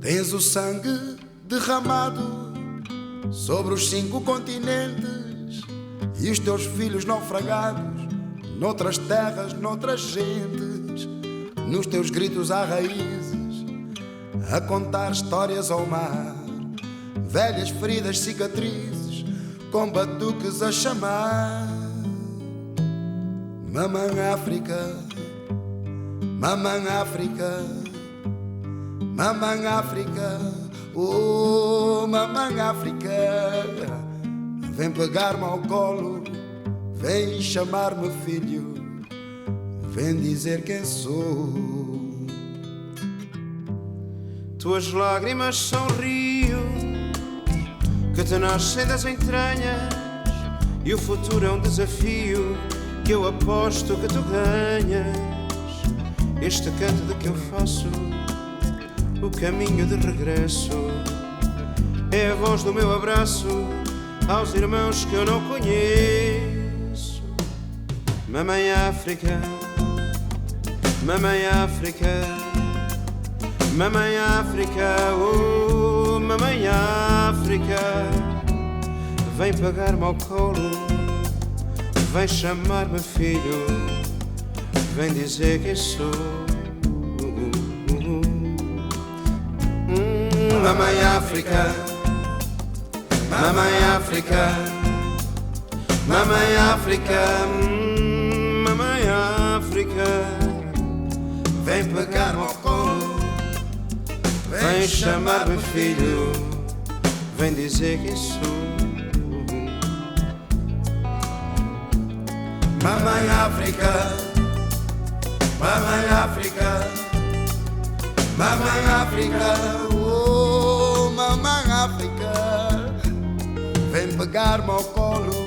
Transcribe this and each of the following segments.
Tens o sangue derramado sobre os 5 continentes e os teus filhos naufragados noutras terras, noutras gentes. Nos teus gritos há raízes a contar histórias ao mar, velhas feridas, cicatrizes com batuques a chamar. Mamãe África, mamãe África, mamãe África, oh mamãe África, vem pegar-me ao colo, vem chamar-me filho, vem dizer quem sou. Tuas lágrimas são rio que te nascem das entranhas, e o futuro é um desafio que eu aposto que tu ganhas. Este canto de que eu faço o caminho de regresso é a voz do meu abraço aos irmãos que eu não conheço. Mamãe África, mamãe África, mamãe África, oh mamãe África, vem pegar-me ao colo, vem chamar-me filho, vem dizer quem sou. Mamãe África, mamãe África, mamãe África, mamãe África, vem pegar-me ao colo, vem chamar-me filho, vem dizer quem sou. Mamãe África, mamãe África, mamãe África, oh mamãe África, vem pegar-me ao colo,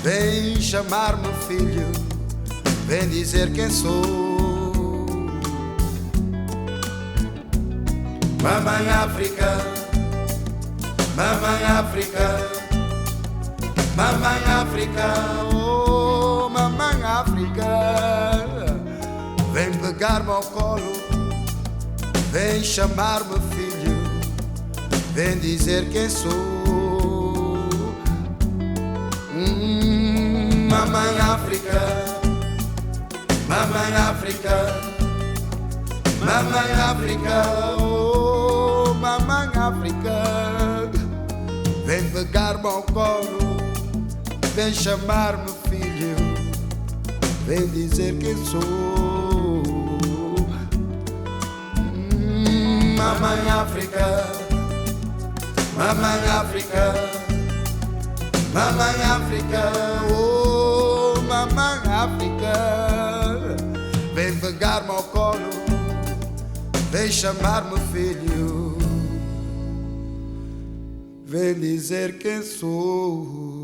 vem chamar-me filho, vem dizer quem sou. Mamãe África, mamãe África, mamãe África, oh mamãe África, vem pegar-me ao colo, vem chamar-me filho, vem dizer quem sou. Mamãe África, mamãe África, mamãe África, oh mamãe África, vem pegar-me ao colo, vem chamar-me filho, vem dizer quem sou. Mamãe África, mamãe África, mamãe África, oh mamãe África, vem pegar-me ao colo, vem chamar-me filho, vem dizer quem sou.